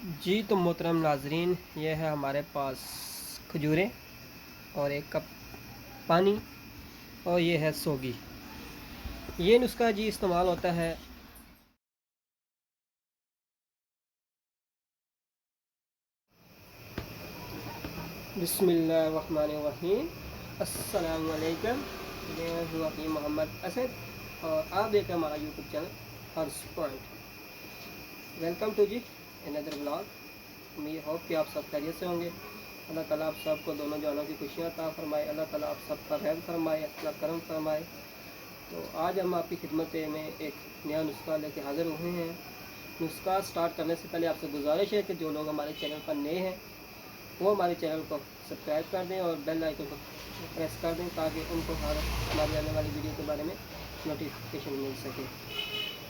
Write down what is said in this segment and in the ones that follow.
جی تو محترم ناظرین، یہ ہے ہمارے پاس کھجوریں اور ایک کپ پانی اور یہ ہے سوگی۔ یہ نسخہ جی استعمال ہوتا ہے بسم اللہ الرحمن الرحیم۔ السلام علیکم، میں ہوں اپنی محمد اسد اور آپ دیکھ رہے ہیں ہمارا یوٹیوب چینل ہرس پوائنٹ۔ ویلکم ٹو جی اندر بلاگ۔ امید ہوپ کہ آپ سب خیریت سے ہوں گے۔ اللہ تعالیٰ آپ سب کو دونوں جہانوں کی خوشیاں عطا فرمائے۔ اللہ تعالیٰ آپ سب کا رحم فرمائے، اپنا کرم فرمائے۔ تو آج ہم آپ کی خدمت میں ایک نیا نسخہ لے کے حاضر ہوئے ہیں۔ نسخہ سٹارٹ کرنے سے پہلے آپ سے گزارش ہے کہ جو لوگ ہمارے چینل پر نئے ہیں وہ ہمارے چینل کو سبسکرائب کر دیں اور بیل آئیکن کو پریس کر دیں تاکہ ان کو ہماری آنے والی ویڈیو کے بارے میں نوٹیفیکیشن مل سکے۔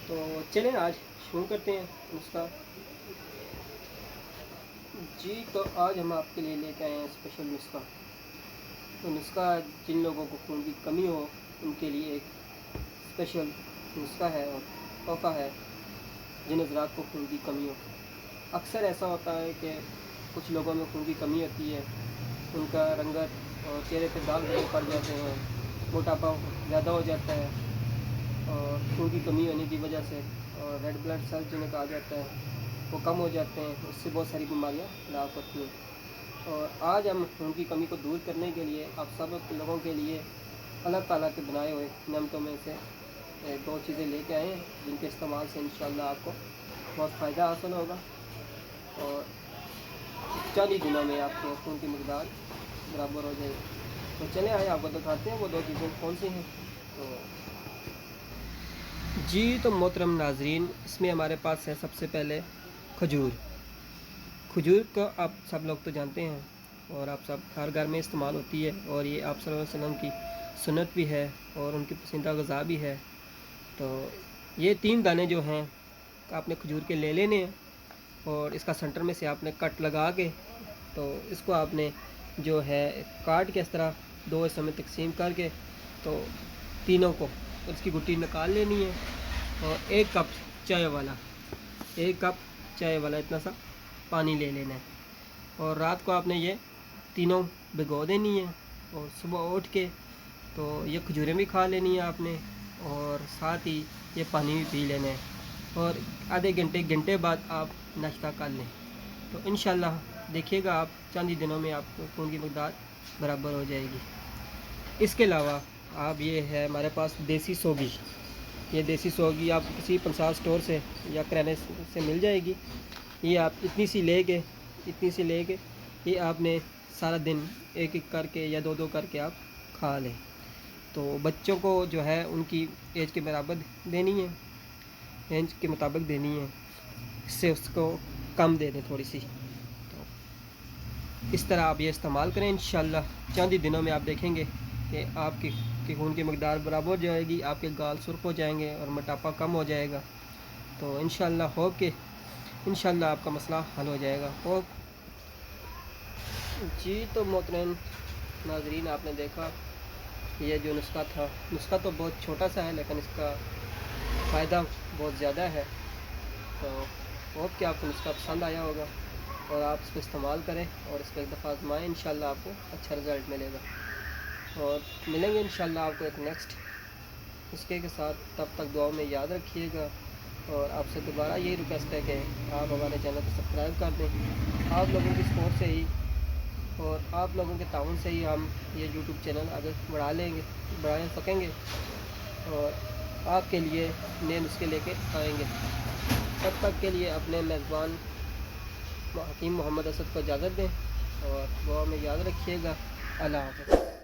تو چلیں آج شروع کرتے ہیں نسخہ۔ جی تو آج ہم آپ کے لیے لے کے آئے ہیں اسپیشل نسخہ۔ تو نسخہ جن لوگوں کو خون کی کمی ہو ان کے لیے ایک اسپیشل نسخہ ہے اور تحفہ ہے جن حضرات کو خون کی کمی ہو۔ اکثر ایسا ہوتا ہے کہ کچھ لوگوں میں خون کی کمی ہوتی ہے، ان کا رنگت اور چہرے پہ داغ دھبے پڑ جاتے ہیں، موٹاپا زیادہ ہو جاتا ہے اور خون کی کمی ہونے کی وجہ سے اور ریڈ بلڈ سیل جنہیں کہا جاتا ہے وہ کم ہو جاتے ہیں، اس سے بہت ساری بیماریاں لاحق ہوتی ہیں۔ اور آج ہم خون کی کمی کو دور کرنے کے لیے آپ سب لوگوں کے لیے اللہ تعالیٰ کے بنائے ہوئے نعمتوں میں سے دو چیزیں لے کے آئے ہیں جن کے استعمال سے انشاءاللہ آپ کو بہت فائدہ حاصل ہوگا اور چند ہی دنوں میں آپ کے خون کی مقدار برابر ہو جائے گی۔ تو چلیں آئے آپ کو دکھاتے ہیں وہ دو چیزیں کون سی ہیں۔ تو جی تو محترم ناظرین، اس میں ہمارے پاس ہے سب سے پہلے کھجور۔ کھجور کو آپ سب لوگ تو جانتے ہیں اور آپ سب ہر گھر میں استعمال ہوتی ہے اور یہ آپ صلی اللہ علیہ وسلم کی سنت بھی ہے اور ان کی پسندیدہ غذا بھی ہے۔ تو یہ 3 دانے جو ہیں آپ نے کھجور کے لے لینے ہیں اور اس کا سنٹر میں سے آپ نے کٹ لگا کے تو اس کو آپ نے جو ہے کاٹ کے اس طرح 2 حصوں میں تقسیم کر کے تو تینوں کو اس کی گٹی نکال لینی ہے اور 1 کپ چائے والا اتنا سا پانی لے لینا ہے اور رات کو آپ نے یہ تینوں بھگو دینی ہے اور صبح اٹھ کے تو یہ کھجوریں بھی کھا لینی ہے آپ نے اور ساتھ ہی یہ پانی بھی پی لینا ہے اور آدھے گھنٹے بعد آپ ناشتہ کر لیں تو انشاءاللہ دیکھیے گا آپ چند ہی دنوں میں آپ کو خون کی مقدار برابر ہو جائے گی۔ اس کے علاوہ آپ یہ ہے ہمارے پاس دیسی سوگی۔ یہ دیسی سوگی آپ کسی پنسال اسٹور سے یا کرانے سے مل جائے گی۔ یہ آپ اتنی سی لے کے یہ آپ نے سارا دن 1 کر کے یا 2 کر کے آپ کھا لیں۔ تو بچوں کو جو ہے ان کی ایج کے برابر دینی ہے، ایج کے مطابق دینی ہے، اس سے اس کو کم دے دیں تھوڑی سی۔ تو اس طرح آپ یہ استعمال کریں، انشاءاللہ چند ہی دنوں میں آپ دیکھیں گے کہ آپ کی خون کی مقدار برابر ہو جائے گی، آپ کے گال سرخ ہو جائیں گے اور موٹاپا کم ہو جائے گا۔ تو انشاءاللہ ہوپ کہ انشاءاللہ آپ کا مسئلہ حل ہو جائے گا۔ جی تو محترم ناظرین، آپ نے دیکھا یہ جو نسخہ تھا، نسخہ تو بہت چھوٹا سا ہے لیکن اس کا فائدہ بہت زیادہ ہے۔ تو ہوپ کہ آپ کو نسخہ پسند آیا ہوگا اور آپ اس کو استعمال کریں اور اس کو ایک دفعہ آزمائیں، انشاءاللہ آپ کو اچھا رزلٹ ملے گا اور ملیں گے انشاءاللہ آپ کو ایک نیکسٹ نسخے کے ساتھ۔ تب تک دعاؤں میں یاد رکھیے گا اور آپ سے دوبارہ یہی ریکویسٹ ہے کہ آپ ہمارے چینل کو سبسکرائب کر دیں۔ آپ لوگوں کی سپورٹ سے ہی اور آپ لوگوں کے تعاون سے ہی ہم یہ یوٹیوب چینل آگے بڑھا سکیں گے اور آپ کے لیے نئے نسخے لے کے آئیں گے۔ تب تک کے لیے اپنے میزبان حکیم محمد اسد کو اجازت دیں اور دعا میں یاد رکھیے گا۔ اللہ حافظ۔